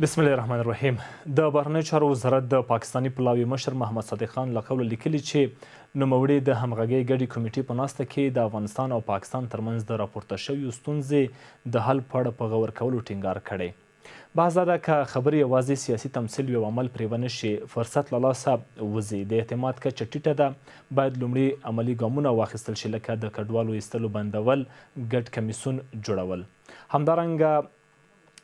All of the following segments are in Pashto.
بسم الله الرحمن الرحیم. د بهرنیو چارو وزارت د پاکستاني پلاوي مشر محمد صادق خان له قوله لیکلي چې نوموړي د همغږۍ ګډې کمیټې په ناسته کې د افغانستان او پاکستان ترمنځ د راپورته شویو ستونزې د حل په اړه په غور کولو ټینګار کړی. بحث دا ده که خبرې یوازې سیاسي تمثیل وي او عمل پرې ونه شي، فرصت له لاسه وځي. د اعتماد کچه ټیټه ده، باید لومړي عملي ګامونه واخیستل شي، لکه د کډوالو ایستلو بندول، ګډ کمیسیون جوړول. همدارنګه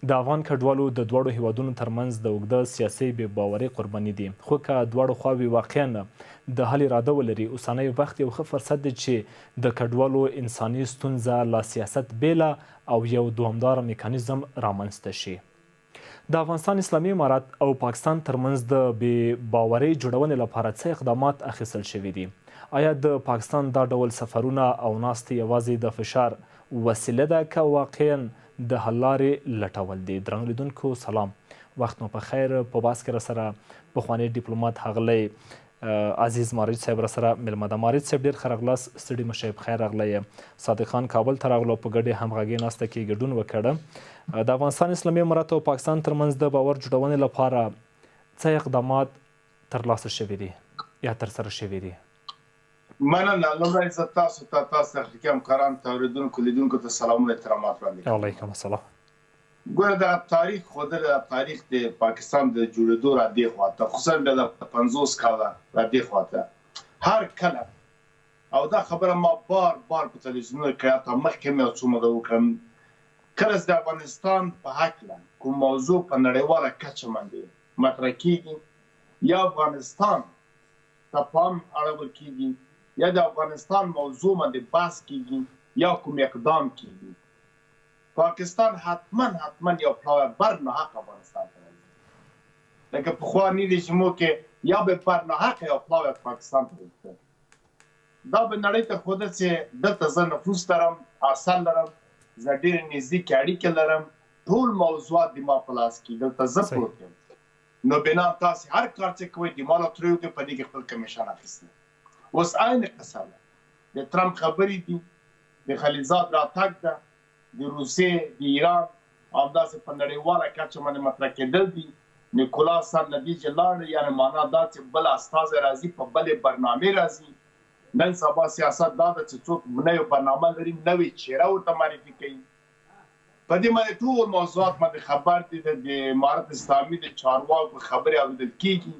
د افغان کډوالو د دواړو هیوادونو ترمنځ د اوږده سیاسي بې باورۍ قرباني دي. خو که دواړو خواوې واقعا د حل اراده ولري، اوسنی وخت یو ښه فرصت دی چې د کډوالو انساني ستونزه له سیاست بیله او یو دوامداره میکانیزم رامنځته شي. د افغانستان اسلامي امارت او پاکستان ترمنځ د بې باورۍ جوړونې لپاره څه اقدامات اخیستل شوي دي؟ آیا د پاکستان دا ډول سفرونه او ناستې یوازې د فشار وسیله ده که واقعا د حل لارې لټول دي؟ درنو لیدونکو سلام، وخت مو په خیر. په بحث کې راسره پخوانی ډیپلومات ښاغلی عزیز مارج صاحب راسره میلمه ده. مارج صاحب ډېر ښه راغلاست، ستړي مه شئ، په خیر راغلی. صادق خان کابل ته راغلو، په ګډې همغږۍ ناسته کې ګډون وکړه. د افغانستان اسلامي امارت او پاکستان ترمنځ د باور جوړونې لپاره څه اقدامات ترلاسه شوي دي یا ترسره شوي دي؟ مننه. لومړی زه تاسو ته، تاسو تخنیکي همکارانو ته، اورېدونکو لیدونکو ته سلامونه احترامات وړاندې کوم. علیکم السلام. ګوره دغه تاریخ ښودلی، د تاریخ د پاکستان د جوړېدو را دې خواته، خصوصا بیا د 50 کاله را دې خواته هر کله، او دا خبره ما بار بار په تلویزیونونو کې حتی مخکې مې یو څو موده وکړم، کله چې د افغانستان په هکله کوم موضوع په نړیواله کچه باندې مطرح کېږي یا افغانستان ته پام اړول کېږي یا د افغانستان موضوع باندې بحث کېږي یا کوم اقدام کېږي، پاکستان حتما یو پلاوی برناحق افغانستان ته راځي. لکه پخواني رژیمو کې یا به برناحق یو پلاوی پاکستان ته راځي. دا به نړۍ ته ښوده چې دلته زه نفوذ لرم، اثر لرم، زه ډېرې نږدې اړیکې لرم، ټول موضوعات د ما په لاس کې دلته زه پروت یم. نو بنا تاسې هر کار چې کوئ د ما له ترې وکړئ، په دې کې خپل کمیشن اخیستی. اوس عین قصه ده، د ټرمپ خبرې دي، د خلیلزاد راتګ ده، د روسیې، د ایران همداسې په نړیواله کچه باندې مطرح کېدل دي. نیکولاس هم نتیجې لاړې، یعنې معنا دا چې بل استازی راځي، په بلې برنامې راځي. نن سبا سیاست دا ده چې څوک نوې برنامه لري، نوې چهره ورته معرفي کوي. په دې باندې ټول موضوعات باندې خبر دي. د امارت اسلامي د چارواکو خبرې اورېدل کېږي،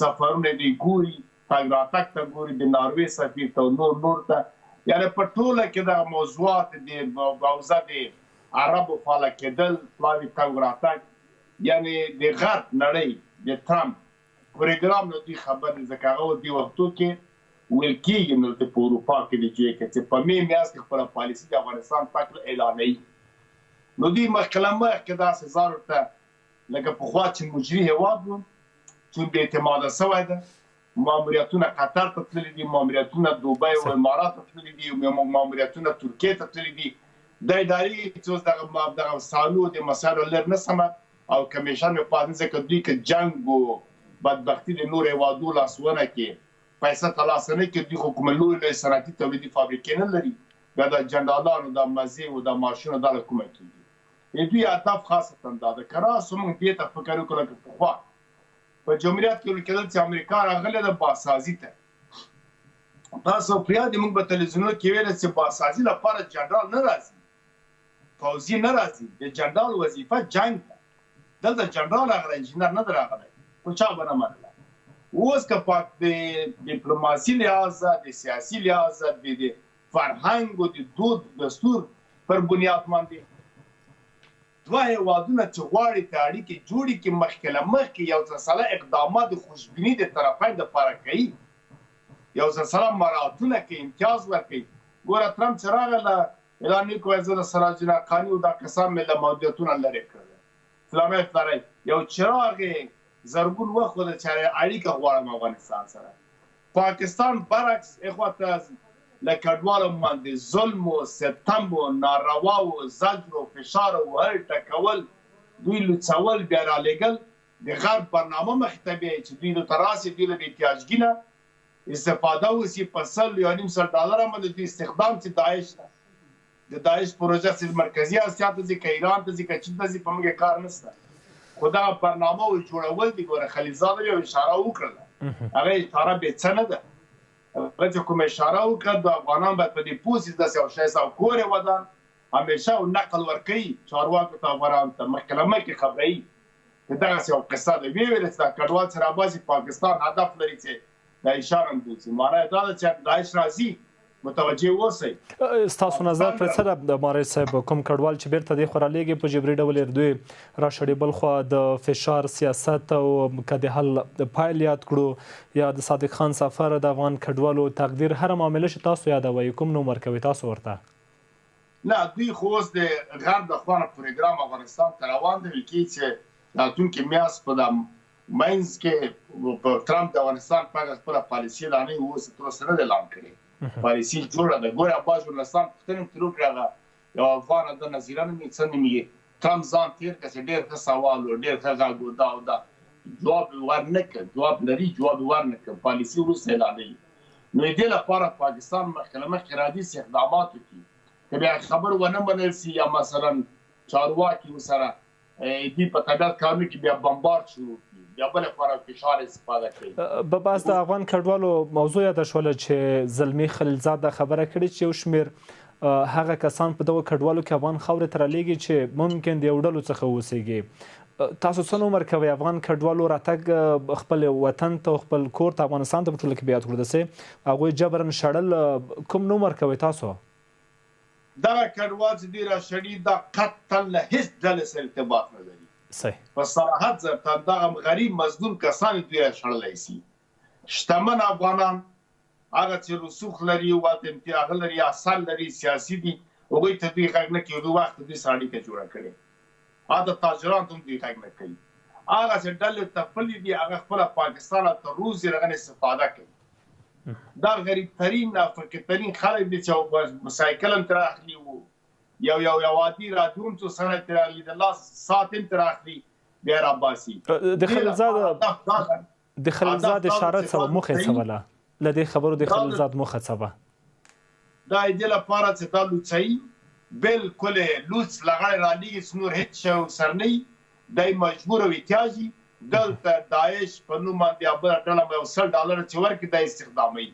سفرونه دې ګوري، تګ راتګ ته ګوري، د ناروې سفیر ته، نور ته، یعنې په ټوله کې دغه موضوعات د حوزه د عربو فعاله کېدل، پلاوي تګ راتګ، یعنې د غرب نړۍ د ټرمپ پروګرام نه دوی خبر دي، ځکه هغه دې وختو کې ویل کېږي نو په اروپا کې د جوړې کې چې په مې میاشت کې خپله پالیسي د افغانستان تک اعلانوي. نو دوی مخکې مخکې داسې ځان ورته لکه پخوا چې مجري هېواد و، چون بې اعتماده شوی ده، ماموریتونه قطر ته تللي دي، ماموریتونه دوبۍ او امارات ته تللي دي، ماموریتونه ترکیې ته تللي دي. د ادارې چې اوس دغه سالو د مسایلو لر نه سمه او کمیشن مې پاتې ځکه دوی که جنګ و بدبختي د نورو هېوادو لاسونه کې پیسه ترلاسه نه کړي، دوی خو کومه لویې صنعتي تولیدي فابریکې نه لري، بیا د جنرالانو د مزې او د ماشینو دا له کومه کېږي. دوی هدف خاصتا دا ده که راسو موږ دې ته فکر وکړو لکه پخوا په جمهوریت کې ویل کېدل چې امریکا راغلې ده باسازي ته. تاسو په یاد موږ په تلویزیونونو کې ویل چې باسازي لپاره جنرال نه راځي، پوځي نه راځي، د جنرال وظیفه جنګ ده. دلته جنرال راغلی، انجینر نه دی راغلی، خو چا به نه منله. اوس که په د ډیپلوماسي لحاظه، د سیاسي لحاظه، د فرهنګ او د دود دستور پر بنیاد باندې دوه هېوادونه چې غواړي ته اړیکې جوړې کړي، مخکې له مخکې یو سلسله اقدامات د خوشبیني د طرفین دپاره کوي، یو سلسله مراعاتونه کوي، امتیاز ورکوي. ګوره ټرمپ چې راغله اعلان یې وکړ زه د سراج حقاني او دا کسان مې له محدودیتونه لرې کړل. فلانی فلانی یو چراغ یې زرګون وښوده چې اړیکه غواړم افغانستان سره. پاکستان برعکس اخواته له کډوالو باندې ظلم و ستم و ناروا و زجر و فشار و هر ټکول، دوی لوڅول، بیا رالېږل، د غرب برنامه مخې ته بیایي چې دوی دلته راسي، دوی له احتیاجګي نه استفاده وسي، په $1.5 باندې دوی استخدام چې داعش ده، د داعش پروژه چې مرکزي اسیا ته ځي که ایران ته ځي که چین ته ځي، په موږ کار نشته. خو دغه برنامه جوړول دي. ګوره خلیلزاد یو اشاره وکړله، هغه اشاره بې څه نه ده. هغه چې کومه اشاره وکړه د افغانان باید په دې پوه شي داسې یو شی او کور یې ودان همیشه نقل ورکوي چارواکو ته افغانانو ته مخکې له مخکې خبروي چې دغسې یو قصه ده. ویې ویل چې دا کډوال چې راباسي پاکستان هدف لري چې دا اشاره هم بوځي. معنی یې دا ده چې داعش راځي متوجه اوسئ. ستاسو نظر پرې څه ده مارج صاحب؟ کوم کډوال چې بیرته دې خوا رالیږي په جبري ډول یې دوی راشړي، بل خوا د فشار سیاست او که د حل پایل یاد کړو یا د صادق خان سفر د افغان کډوالو تقدیر هره معامله چې تاسو یادوئ کوم نوم ورکوي تاسو ورته؟ نه دوی خو اوس د غرب د خوا نه پروګرام افغانستان ته روان دی چې راتلونکي میاشت په منځ کې ټرمپ د افغانستان په اړه خپله پالیسي اعلانوي. اوس تر اوسه نه ده اعلان کړې، پالیسي جوړه ده. ګوره عباس ژورنالستان پوښتنه ترې وکړه، هغه یو افغان د نظیره نومېږي څه نومېږي، ټرمپ ځان تېر کړه چې ډېر ښه سوال و، ډېر ښه غږ و، دا او دا. جواب یې ورنه کړ، جواب لري جواب یې ورنه کړ، پالیسي وروسته اعلانوي. نو د دې لپاره پاکستان مخکې له مخکې راځي چې اقدامات وکړي که بیا خبر ونه منل سي یا مثلا چارواکي ورسره دوی په طبیعت کارونو کې بیا بمبارد شروع کړي، بیا بله خوا فشار استفاده کوي. بس د افغان کډوالو موضوع یاده شوله چې زلمي خلیلزاد دا خبره کړې چې یو شمېر هغه کسان په دغو کډوالو کې افغان خاورې ته رالیږي چې ممکن د یو ډلو څخه اوسیږي. تاسو څه نوم ورکوئ افغان کډوالو راتګ خپل وطن ته خپل کور ته افغانستان ته په ټوله کې بیا کړو داسې هغوی جبرن شړل کوم نوم ورکوئ تاسو؟ دغه کډوال چې دوی راشړي دا قطعا له هېڅ ډلې سره ارتباط نه لري. صحیح په صراحت ضربتا دغه غریب مظلوم کسان دوی راشړلی سي. شتمن افغانان هغه چې رسوخ لري واته امتیاز لري اصل لري سیاسي دي هغوی ته دوی غږ نه کوي. هغوی وخت دوی سره اړیکه جوړه کړې، هغه د تاجرانو ته هم دوی غږ نه کوي. هغه چې ډلې تپلې دي هغه خپله پاکستان ته روزي هغه نه استفاده کوي. دا غریب ترین فقیر ترین خلک دي چې سایکل هم تر اخلي وو یو عادي رادیو هم څو سره تر اخلي د لاس ساعت هم تر اخلي بیا راباسي. د خلیلزاد اشاره څه وه موخه یې څه وله له دې خبرو د خلیلزاد موخه څه وه؟ دا یې دې لپاره چې دا لوڅوي بالکل لوڅ لغړی رالیږي چې نور هېڅ شی ورسره نه وي. دی مجبور او احتیاجي دلته داعش په نوم باندې یا بله ډله به یو $100 چې ورکړي دا استخداموي.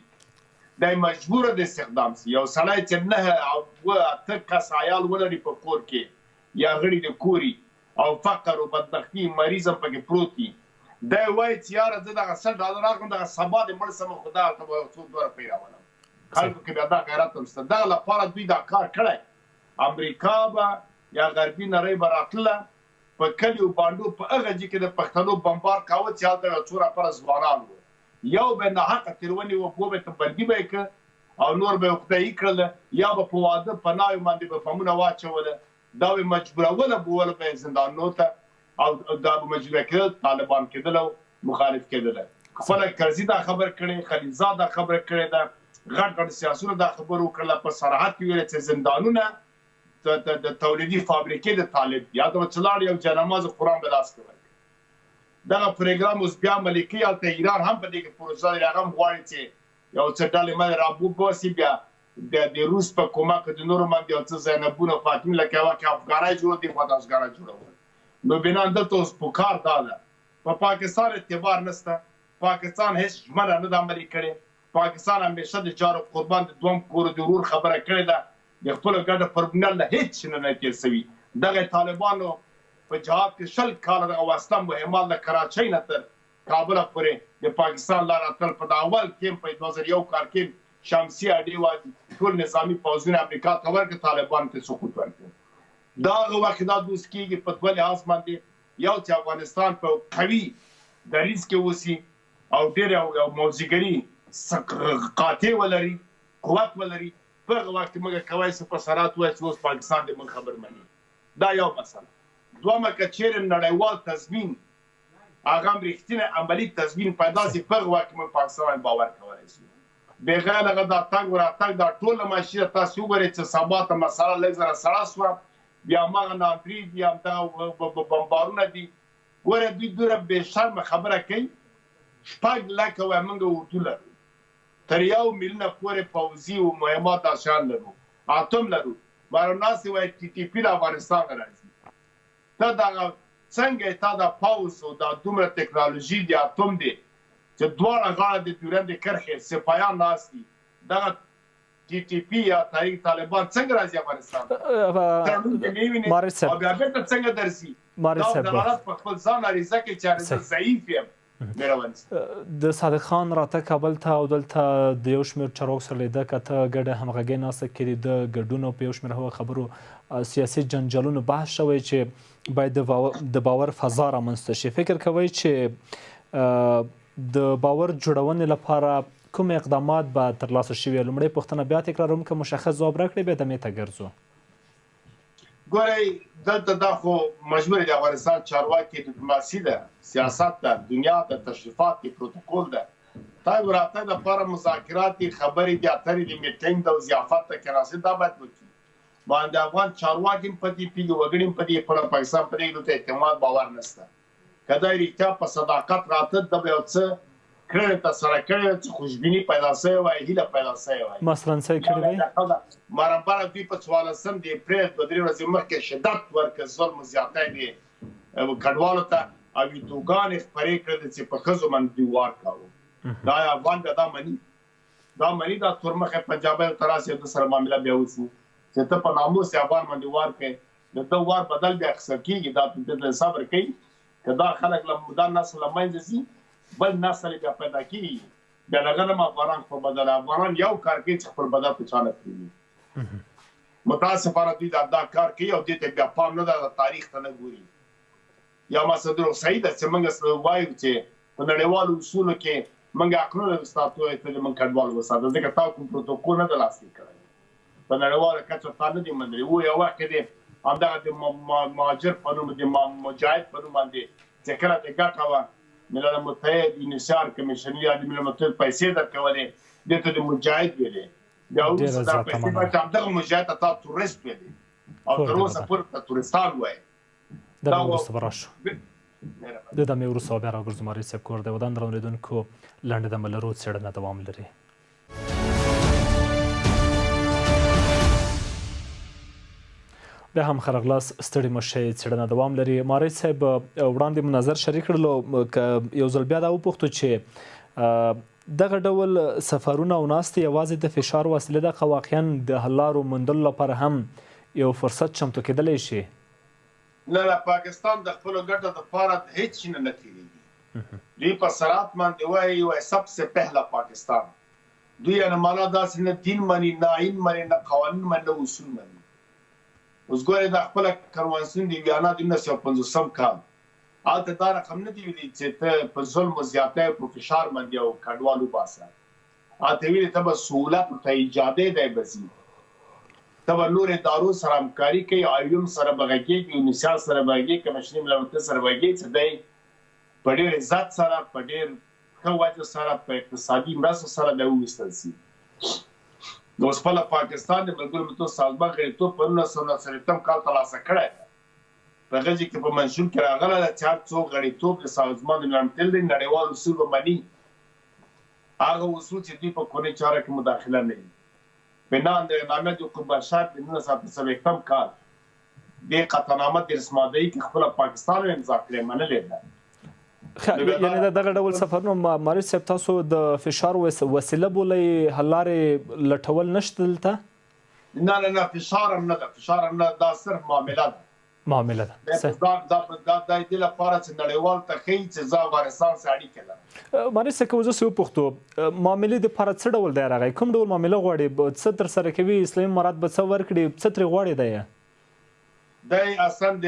دی مجبوره د استخدام سي. یو سړی چې 9 او 8 کس عیال ولري په کور کې یا غړي د کوري او فقر او بدبختي مریض هم پکې پروت وي، دی وایي چې یاره زه دغه $100 راکړم دغه سبا دې مړ سم خو دغلته به یو څو دوه روپۍ راولم. خلکو کې بیا دا غیرت هم شته. دغه لپاره دوی دا کار کړی. امریکا به یا غربي نړۍ به راتله په کلیو بانډو په هغه ځای کې د پښتنو بمبار کاوه چې هلته یو څو نفره ځوانان وو، یو به یې ناحقه تېرونې وه، بو به یې بندي به یې کړه او نور به یې خدایي کړله، یا به په واده په ناوې باندې به بمونه واچوله، دا به یې مجبوروله بوله به یې زندانونو ته او دا به مجبوره کېدل طالبان کېدل او مخالف کېدله. خپله کرزي دا خبر کړې، خلیلزاد دا خبره کړې ده، غټ سیاسونه دا خبره وکړله، په صراحت کې ویله چې زندانونه د تولیدي فابریکې د طالب یا د چلاړ یو جنماز قرآن به لاس کې ورکړي. دغه پروګرام اوس بیا عملي کوي. هلته ایران هم په دې کې پروژه لري، هغه هم غواړي چې یو څه ډلې ملې رابوباسي، بیا د روس په کومک د نورو باندې یو څه زینبونه فاطمې لکه هغه کې افغانۍ جوړ دي خو د افغانۍ جوړول. نو بنا دلته اوس پکار دا ده په پاکستان اعتبار نشته. پاکستان هیڅ ژمنه نه ده عملي کړې. پاکستان همیشه د جارو قربان د دوم کور د ورور خبره کړې ده، د خپلو ګډه پر بنیاد نه هېڅ شی نه تېر شوي. دغه طالبانو په جهاد کې 20 کاله دغه وسله مهمات له کراچۍ نه تر کابله پورې د پاکستان لاره تل په د اول کیم په 2001 کال کې شمسي اډې ټول نظامي پوځونه امریکا ته ورکړه، طالبانو ته سقوط ورکړ. دا هغه وخت دا دوست کېږي په دوه لحاظ باندې، یو چې افغانستان په قوي دریځ کې اوسي او ډېر یو موضوعګري قاطع ولري، قوت ولري. په هغه وخت کې موږ کولی شو په صراحت ووایو چې اوس پاکستان د موږ خبر مني. دا یو مسله. دویمه که چیرې نړیوال تضمین هغه هم رښتینی عملي تضمین پیدا شي، په هغه وخت کې موږ پاکستان باندې باور کولی شو. بغیر هغه دا تګ وراتګ دا ټوله ماشینه تاسو وګورئ چې سبا ته مسله لږ زره سړه شوه، بیا هماغه ناندري دي، همدغه بمبارونه دي. ګوره دوی دومره بې شرمه خبره کوي. 6 لکه وایي موږ اردو لرو، تر 1 میلیونه پورې پوځي او مهمات اشیان لرو، اتم لرو. باروناسي وایي TTP د افغانستان راځي. ته دغه څنګه تا د پاوز او د دومره ټکنالوژي د اتوم دی چې دواړه غاړه د ډیورند کرښې سپایان ناست دي دغه ټي ټي پي یا تحریک طالبان څنګه راځي افغانستان ته مارج صاحب او بیا بیرته څنګه درسي مارج صاحب دا حالت په خپل ځان اړیزه کې چې زه ضعیف یم د صادق خان راتګ کابل ته او دلته د یو شمېر چارواکو سره لیده کته ګډه همغږۍ ناسته کې د ګډون او په یو شمېر هغو خبرو سیاسي جنجالونو بحث شوی چې باید د باور فضا رامنځته شي. فکر کوئ چې د باور جوړونې لپاره کوم اقدامات به ترلاسه شوي؟ لومړی پوښتنه بیا تکراروم که مشخص ځواب راکړئ بیا دمې ته ګرځو. ګورئ دلته دا خو مجبور د افغانستان چارواکي ډیپلوماسي ده، سیاست ده، دنیا ده، تشریفات دي، پروتوکول ده. تا ورته د لپاره مذاکرات دي، خبرې دي، اترې دي، میټینګ ده او ضیافت ته کېناستل دا باید وکړي. باندې افغان چارواکي په دې پیږي وګړي په دې په پاکستان په دې ته اعتماد باور نشته. کله رښتیا په صداقت راته د یو څه کړه ته سره کړه چې خوشبینی پیدا شوی وای، هیله پیدا شوی وای. مثلا څه کړی وای؟ مارمبر دوی په 14 د اپریل په 3 ورځې مخکې شدت ورکړ، ظلم زیاتی دي کډوالو ته او توګان خبرې کړې چې په خزو باندې وار کاوه. دا افغان دا مني دا ترمخه پنجاب تراسه د سره معاملې بیا وسی چې ته په ناموس افغان باندې وار کې د وار بدل بیا اخسر کیږي. دا د صبر کوي کدا خلک له مدان نسل لمنځه سي بل نسل بیا پیدا کیږي بیا لګنه افغان په بدل افغان یو کار کوي چې خپل بدل په چانه کوي. متاسفانه دوی دا کار کوي او دې ته بیا پام نه د تاریخ ته نه ګوري. یا مسدر سعید چې موږ وایو چې په نړیوالو اصولو کې موږ اقرار ستاسو ته موږ کډوال وساته ځکه تاسو کوم پروتوکول نه لاسلیک کړی په نړیواله کچه تاسو نه منلي وو. یو وخت کې همدغه د مهاجر په نوم د مجاهد په نوم باندې چې کله د ګټه ملل متحد انحصار کمیشن یا د ملل متحد پیسې درکولې دته د مجاهد ویلې بیا اوس دا پیسې په همدغه مجاهد ته تورست ویلې او تر اوسه پورې تورستان وایي. دا وروسته به راشو د دمې وروسته بیا راګرځو. مارج صاحب کور دی ودان درنولیدونکو لنډه دمه لرو څېړنه دوام لري. بیا هم ښه راغلاست، ستړي مه شئ، څېړنه دوام لري. مارج صاحب وړاندې مو نظر شریک کړلو که یو ځل بیا دا وپوښتو چې دغه ډول سفرونه او ناستې یوازې د فشار وسیله ده که واقعا د حل لارو موندلو لپاره هم یو فرصت چمتو کېدلی شي؟ نه پاکستان د خپلو ګټو دپاره هېڅ شي نه تېرېږي. دوی په صراط باندې وایي سبسه پهله پاکستان. دوی یعنې معنا داسې نه دین مني، نه آیین مني، نه قوانین مني، نه اصول مني. اوس ګورئ دا خپله کنوانسیون د ویانا د 1950 کال هلته دا رقم نه دی ویلي چې ته په ظلم و زیاتی په فشار باندې او کډوال وباسه. هلته ویلي ته به سهولت ورته ایجادی دی به ځي، ته به نور ادارو سره همکاري کوي، آیوم سره به غږېږي، یونیسیا سره به غږېږي، کمیشني ملل متحد سره به غږېږي چې دی په ډېر عزت سره په ډېر ښه وجه سره په اقتصادي مرستو سره دی وویستل شي. نو اوس خپله پاکستان د ملګرو ملتونو سازمان غړیتوب په 1990 کال ترلاسه کړی دی. په هغه ځای کې په منشور کې راغلی ده چې هر څوک غړیتوب د سازمان د ملل متحد دی نړیوال اصول به مني، هغه اصول چې دوی په کورنۍ چاره کې مداخله نه وي. بنا د نامه د حقوق بشر د 1990 کال د قطعنامه د رسمادهي کې خپله پاکستان امضا کړې منلې ده. یعنې دغه ډول سفرونه مارج صاحب تاسو د فشار وسیله بولئ، حل لارې لټول نشته دلته؟ نه فشار هم نه ده، فشار هم نه ده، دا صرف معامله ده. معامله ده دا د دې لپاره چې نړیوال ته ښیي چې زه افغانستان سره اړیکې لرم. مارج صاحب که اوس داسې وپوښتو معاملې دپاره څه ډول دی راغی؟ کوم ډول معامله غواړي؟ څه ترسره کوي؟ اسلامي امارات به څه ورکړي؟ څه ترې غواړي دی؟ دی اصلا د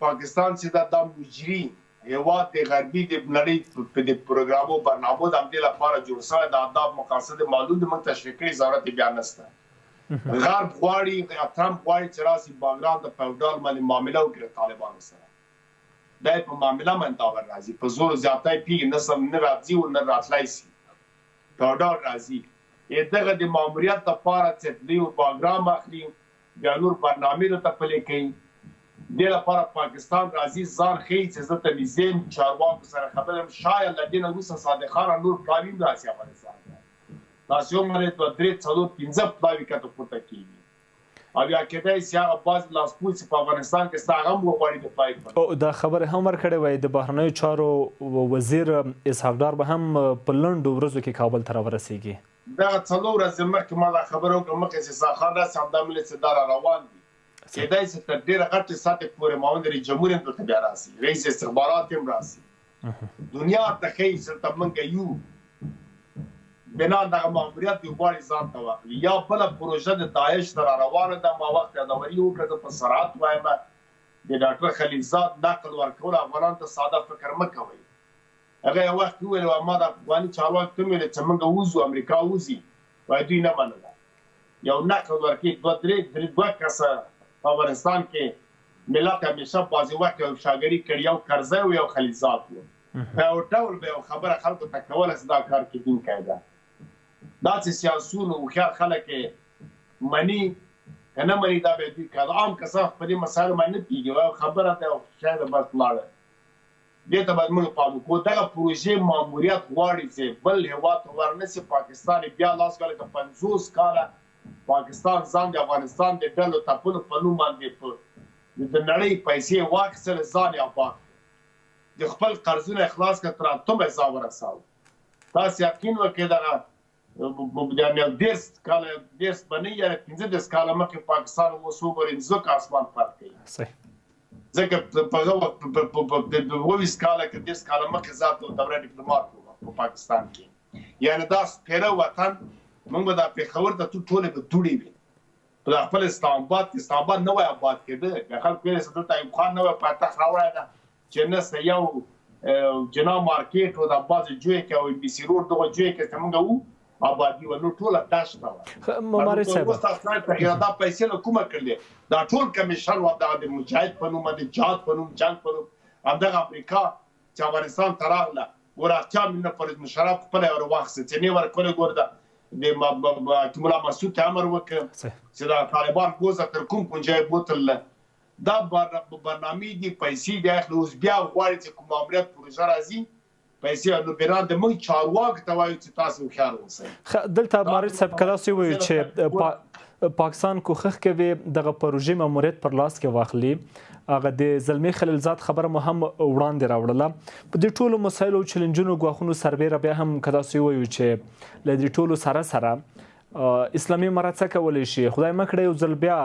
پاکستان چې دا مجري هیواد د غربي د نړۍ په د پروګرامو برنامو د همدې لپاره جوړ شوی د اهداف مقاصد معلوم دي، موږ تشریح کړي ضرورت یې بیا نشته. غرب غواړي ټرمپ غواړي چې راسي باګرام د فیوډال باندې معامله وکړي طالبانو سره. دا یې په معامله باندې داور راځي، په زور زیاتی پیږي نه راځي او نه راتلی سي، فیوډال راځي. دغه د ماموریت دپاره چې دوی باګرام اخلي بیا نور برنامې راته پلې کوي. دې لپاره پاکستان راځي ځان ښیي چې زه ته نږدې یم، چارواکو سره خبرې یم، شاید له دې نه وروسته صادقانه نور پلاوي هم راسي افغانستان ته. داسې عمر یې 2 3 4 5 پلاوي کته پورته کېږي. او یا کېدای شي هغه بعضې لاسپوڅي په افغانستان کې ستا هغه هم وغواړي دفاع کړي. دا خبرې هم ورکړې وای د بهرنیو چارو وزیر اسحاق ډار به هم په لنډو ورځو کې کابل ته راورسېږي. دغه 4 ورځې مخکې ما دا خبره وکړه مخکې چې اسحاق خان راسي همدا ملت چې دا را روان دي کېدای شي تر ډېره غټې ساعتې پورې معاون رئیس جمهور هم دلته بیا راسي، رئیس استخبارات هم راسي. دنیا ته ښیي چې دلته موږ یو بنا دغه ماموریت دی غواړي ځان ته واخلي. یا بله پروژه د داعش ته را روانه ده. ما وخت یادوري وکړه زه په سرعت وایم د ډاکټر خلیلزاد نقل ورکول افغانانو ته ساده فکر مه کوئ. هغه یو وخت وویل ما د افغاني چارواکو ته ویل چې موږ ووځو امریکا وځي وایي دوی نه منله. یو نقل ورکړي دوه کسه په افغانستان کې ملت همیشه بعضې وخت یو شاګري کړي یو کرزی و یو خلیلزاد و. په یو ډول به یو خبره خلکو ته کوله چې دا کار کېدونکی ده. دا چې سیاسون او هوښیار خلک مني که نه مني دا به دوی کوي. عام کسان په دې مسایلو باندې نه پوهېږي یو خبره ده او شاید بس لاړه. دې ته باید موږ پام وکړو. دغه پروژې ماموریت غواړي چې بل هېواد ته ورنشي. پاکستان بیا لاس کړی که 50 کاله پاکستان ځان د افغانستان د ډلو ټپلو په نوم باندې د نړۍ پیسې واخیستلې ځان یې آباد د خپل قرضونه اخلاص کړه تر اتمه ځای ورساوه. تاسو یقین وکړئ دغه یعنې 10 کاله 10 به نه یاره 15 کاله مخکې پاکستان اوس وګورئ ځکه اسمان فرق کوي. ځکه په هغه وخت په 20 کاله کې 10 کاله مخکې زه د دوره ډیپلومات وم په پاکستان کې. یعنې دا سپېره وطن موږ به دا پېښور ته ټولې به دوړې وي. په خپل اسلام آباد کې اسلام آباد نه وای آباد کېده. بیا خلک ویل چې دلته ایوب خان نه وای پایتخت راوړی ده چې نسته یو جنا مارکیټ و د بعضې جویې کې او بي سي روډ دغه جویې کې چې موږ وو آبادي و نو ټوله دشته وه. ممارس صاحب دا پیسې له کومه کړلې؟ دا ټول کمیشن و د مجاهد په نوم باندې جهاد په نوم جنګ په نوم همدغه امریکا چې افغانستان ته راغله ورغچا مینه پرید مشرف خپله یې ورواخیسته چې نه یې ورکړی ګوره د ملا مسعود ته امر وکړ چې د طالبان ګوزه تر کوم کونجه یې بوتلله. دا برنامې دي پیسې دي اخلي. اوس بیا غواړي چې کوم ماموریت پروژه راځي پیسې نو بیران د موږ چارواکو ته وایو چې تاسو هوښیار اوسئ. دلته مارج صاحب که داسې ووایو چې پاکستان کوښښ کوي دغه پروژې ماموریت پر لاس کې واخلي. هغه د زلمي خلیلزاد خبره مو هم وړاندې راوړله. په دې ټولو مسایلو او چیلنجونو ګواښونو سربیره بیا هم که داسې ووایو چې له دې ټولو سره اسلامي امارت څه کولی شي؟ خدای مه کړی یو ځل بیا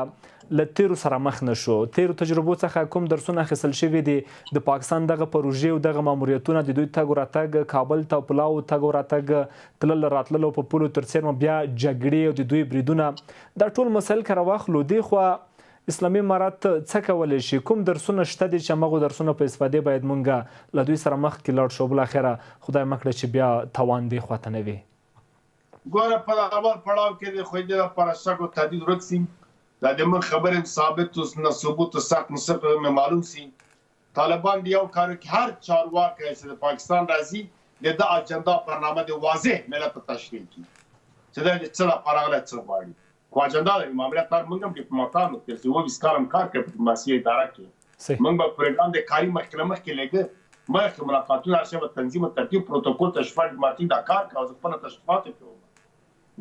له تیرو سره مخ نه شو. تیرو تجربو څخه کوم درسونه اخیستل شوي دي د پاکستان دغه پروژې او دغه ماموریتونه د دوی تګ راتګ کابل ته پلاو تګ راتګ تلل راتللو په پولو تر څیر بیا جګړې او د دوی بریدونه دا ټول مسایل که راواخلو دې خوا اسلامي امارت څه کولی شي؟ کوم درسونه شته دي چې همغو درسونه په استفادې باید مونږ له دوی سره مخکې لاړ شو؟ بالاخره خدای مه کړی چې بیا توان دې خواته نه وي. ګوره په اول پړاو کې د خو دې لپاره شک او تردید ورک سي. دا د من خبرې ثابت نه ثبوت سخت مصدق معلوم سي. طالبان دی یو کار کې هر چارواکي چې د پاکستان راځي د اجنډا برنامه د واضح ملت تشکیل کی چې دا د څه لپاره غواړي څه غواړي. خو اجنډا د ماموریت پر موږ هم ډیپلوماټانو چې وو وسکارم کار کوي په ډیپلوماسي اداره کې موږ په پروګرام د کاري محکمه کې لګي مخکې ملاقاتونه شوه تنظیم ترتیب پروتوکول تشفیع ماتي دا کار کوي خپل تشریفات کوي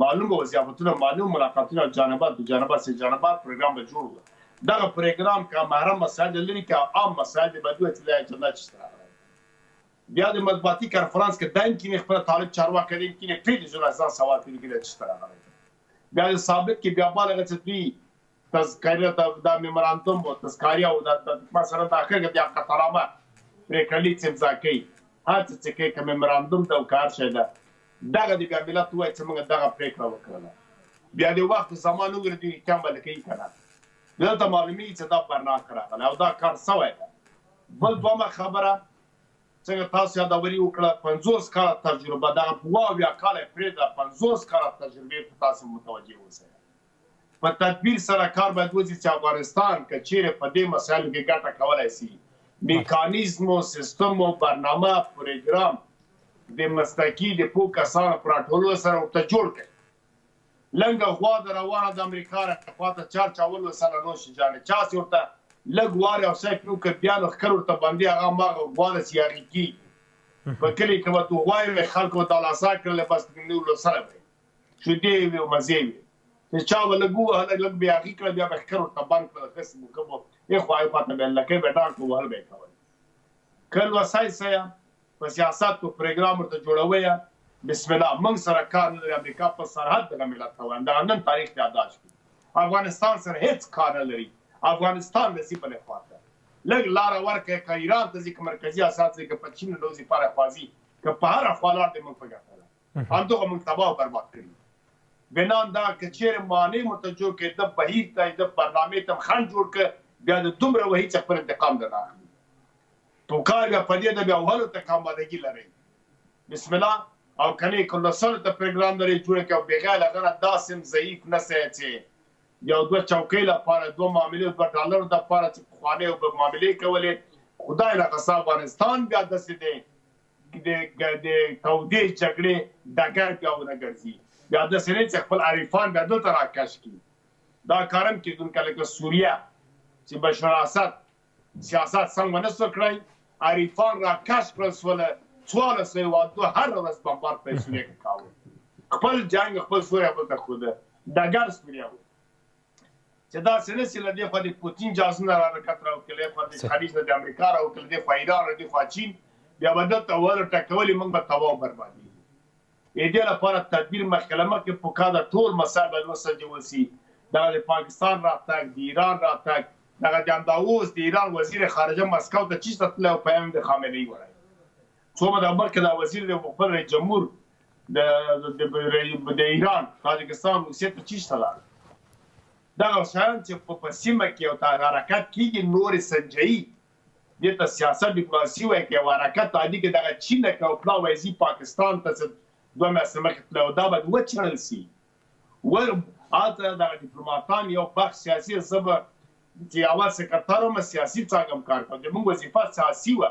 معلوم و ضیافتونه معلوم ملاقاتونه جانبات د جانبات سره جانبات پروګرام به جوړ دغه پروګرام کا محرم مسائل لري کا عام مسائل به دوی ته اجنډا چستره بیا د مطبوعاتي کانفرنس کې دایم کې خپل طالب چارواکي کې پیل ځل ځان سوال کوي چې چستره بیا ثابت کې بیا بالغه چې دوی تذکره د میمورندوم او تذکاریه او د مثلا د اخر کې بیا قطرامه پریکړې چې ځکه هڅه چې کې کوم میمورندوم ته کار شیدا دغه د بیا ملت وای چې موږ دغه پریکړه وکړه بیا د وخت زمانو ور دي کمبل کوي کنه دلته معلومی چې دا برنامه کړه او دا کار سوی ده. بل دومره خبره څنګه تاسو یادوري وکړه 50 کال تجربه دا په بیا کال پرې دا 50 کال تجربه تاسو متوجي اوسئ. په تدبیر سره کار باید وځي چې افغانستان کچېره په دې مسایلو کې ګټه کولای شي. میکانیزم او سیستم او برنامه پروګرام د مستقی د پو کسانو پراټولو سره ورته جوړ کړي. لنګه غوا د روانه د امریکا راخواته چار چاول وسله نو شي جانې چا ورته لږ واره او سای پیو کې بیا نو خکر ورته باندې هغه ماغه غوا د سیاغي کی په کلی کې وته غوای خلکو د لاسا کړل بس نو له سره شو دی وی مزي چې چا به لږ ووهله لږ بیا هغې کړه بیا به ښکر ورته بند کړه داسې به کوم ایخوا ایخوا ته به یې لکۍ به ډاډ په وهل به یې کول که لوسی څه یم په سیاست په پروګرام ورته جوړوی بسم الله موږ سره کار نه لري امریکا په سرحد دغه ملت ته وایم دغه نن تاریخ ته یاداش کړي افغانستان سره هېڅ کار نه لري افغانستان نصیب بلې خواته لږ لاره ورکړئ که ایران ته ځي که مرکزي اساس ځي که په چین نه وځي پاره خوا ځي که په هره خوا لاړ دی موږ په ګټه ده همدغه موږ تباه او برباد کړي بنان دا که چېرې مانع متوجه کړي د بهیر ته د برنامې ته خنډ جوړ کړه بیا د دومره وهي چې خپل انتقام درنه اخلي پوکار بیا په دې ده بیا وهلو ته کامبادګي لرئ بسم الله او کنی که لسلو ته پروګرام لري جوړه کړي او بغیر هغه نه داسې ضعیف نه سئ چې یو دوه چوکۍ لپاره دوه معاملې دوه ډالرو دپاره چې پخوانۍ به معاملې کولې خدای له قسم افغانستان بیا داسې دی د تودې جګړې ډګر بیا ونه ګرځي بیا داسې نه چې خپل عریفان بیا دلته راکش کړي دا کار هم کېدونکی لکه سوریه چې بشار اسد سیاست سم ونه سو کړی عریفان راکش کړل سوله 1402 هر ورځ بمبار په سوریه کې کاوه خپل جنګ خپل سوریه بلته خوده ډګر سوریه و چې دا څه نه چې له دې خوا د پوتین جاسونه حرکت راوکړي خوا د خلیج نه د امریکا راوکړي د خوا ایران د خوا چین بیا به دلته ور ټکولې موږ به تباه او بربادي دې لپاره تدبیر مخکې مخکې پکار ده ټول مسایل باید وسنجول سي دا د پاکستان راتګ د ایران راتګ دغه د همداوس د ایران وزیر خارجه مسکو ته چیرته تللی او پیام د خامنه‌ای وړی څومره د امریکا دا وزیر د خپل رئیس جمهور د ایران تاجکستان روسیې ته چیرته لاړ دغه شیان چې په سیمه کې یو حرکت کېږي نورې سنجوي دې ته سیاست ډیپلوماسي وایي که یو حرکت عادي کې دغه چین نه که او پلا وایي پاکستان ته څه دوه میاشتې مخکې تللی او دا باید وڅېړل سي هلته دغه ډیپلوماتان یو بخش سیاسي زه به چې اول سکرتر وم سیاسي څنګه کار کوم د موږ وظیفه سیاسي وه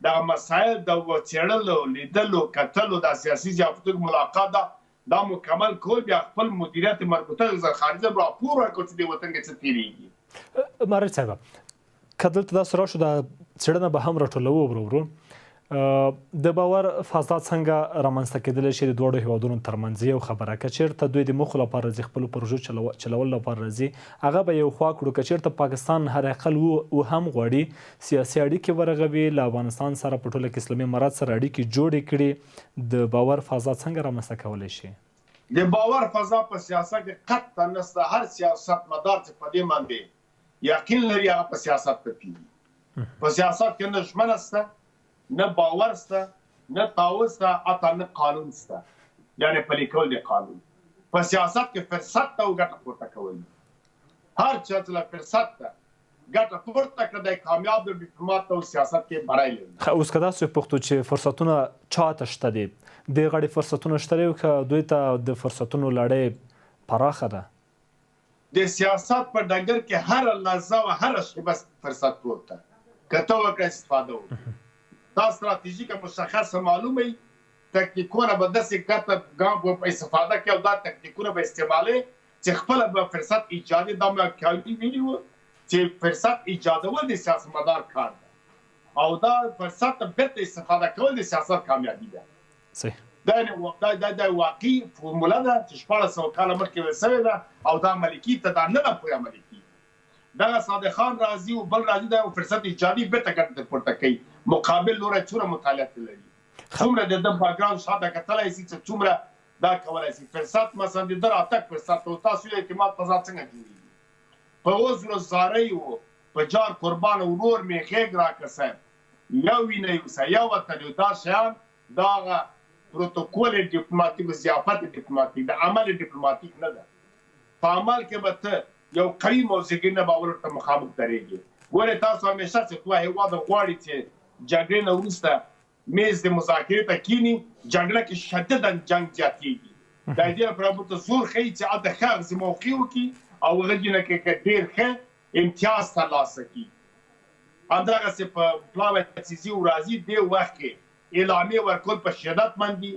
دغه مسایل د څېړلو لیدلو کتلو د سیاسي ضیافتو ملاقات دا مکمل کول بیا خپل مدیریت مربوطه وزارت خارجه راپور ورکړو چې د وطن کې څه تېرېږي مارج صاحبه که دلته داسې راشو دا څېړنه به هم راټولوو ورو ورو د باور فضا څنګه رامنځته کېدلی شي د دواړو هیوادونو ترمنځ یو خبره که چېرته دوی د موخو لپاره راځي خپلو پروژو چلولو لپاره راځي هغه به یو خوا کړو که چېرته پاکستان حداقل و هم غواړي سیاسي اړیکې ورغوي له افغانستان سره په ټوله کې اسلامي امارات سره اړیکې جوړې کړي د باور فضا څنګه رامنځته کولی شي د باور فضا په سیاست کې قطعا نشته هر سیاست مدار چې په دې باندې یقین لري هغه په سیاست ته کېږي په سیاست کې نه ژمنه شته نه باور شته نه تعهد شته حتی نه قانون شته یعنې پلي کول د قانون په سیاست کې فرصت ته او ګټه پورته کول هر چا چې له فرصت ته ګټه پورته کړه دی کامیاب د ډیپلومات ته او سیاست کې بری لري اوس که داسې وپوښتو چې فرصتونه چاته شته دي دې غړي فرصتونه شته دي که دوی ته د فرصتونو لړۍ پراخه ده د سیاست په ډګر کې هره لحظه او هره شیبه فرصت پروت ده که ته وکړې استفاده وکړې دا ستراتیژیکه مشخصه معلومه وي تکتیکونه به داسې ګټه ګام په استفاده کوي او دا تکتیکونه به استعمالوي چې خپله به فرصت ایجادي دا مې کالي ویلي وو چې فرصت ایجادول د سیاستمدار کار ده او دا فرصت ته بیرته استفاده کول د سیاست کامیابي ده صحیح دا واقعي فورموله ده چې 1400 کاله مخکې ویل سوې ده او دا عملي کېږي ته دا نه ده پورې عملي کېږي دغه صادق خان راځي او بل راځي دا فرصت ایجادي بیرته ګټه پورته کوي مقابل لوری څومره مطالعه لري څومره د بیکګراوند شاته کتلی شي چې څومره دا کولی شي فرصت مثلا د ده راتګ فرصت او تاسو یې اعتماد فضا څنګه جوړېږي په اوس ورځ زارۍ و په جار قربان ورور مې خیګ راکسه یو وینه یوسه یو وطن یو دا شیان دا هغه پروتوکول ډیپلوماتیک ضیافت ډیپلوماتیک د عمل ډیپلوماتیک نه ده په عمل کې به ته یو قوي موضوعګر نه باور ورته مخامخ درېږي ګورې تاسو همیشه چې دوه هېواد غواړي چې جګړې نه وروسته میز د مذاکرې ته کښېني جګړه کې شدیدا جنګ زیاتېږي د دې لپاره ورته زور ښیي چې هلته ښه اغزي موقع وکړي او هغه جینه کې ډېر ښه امتیاز ترلاسه کړي همدغسې په پلاوی تاسیسي او راځي دې وخت کې اعلامیې ورکول په شدت باندې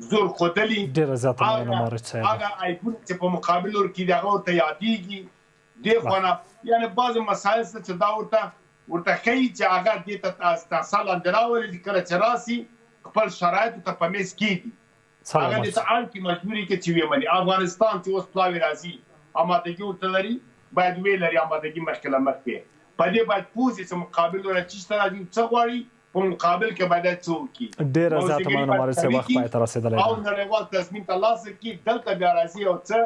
زور ښودلي ډېره زیاته مننه مارج صاحب هغه عیبونه چې په مقابل ورکې دي هغه ورته یادېږي دې خوا نه یعنې بعضې مسایل شته چې دا ورته ښیي چې هغه دې ته تحصیل لاندې راولي چې کله چې راسي خپل شرایطو ته په میز کېږي هغه د انټي مجبوري کې چې ویمني افغانستان چې اوس پلاوی راځي امادګي ورته لري باید ویل لري امادګي مشکله مخکې په دې باید پوزې چې مقابل ورته چې راځي څه غواړي په مقابل کې باید څوک ډېر زیات مننه مارسه وخت پای ته رسیدلی او نړیوال تصمیم ترلاسه کړي دلته بیا راځي او څه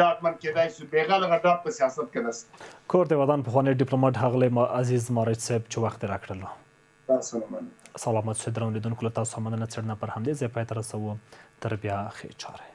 ډاټمن کېدای شي بېغله غډاټ په سیاست کې نشته کور د ودان پخوانی ډیپلوماټ ښاغلی عزیز مارج صاحب چې وخت یې راکړلو تاسو سلامت شئ درنو لیدونکو له تاسو مننه څېړنه پر همدې ځای پای ته رسوو تر بیا ښې چارې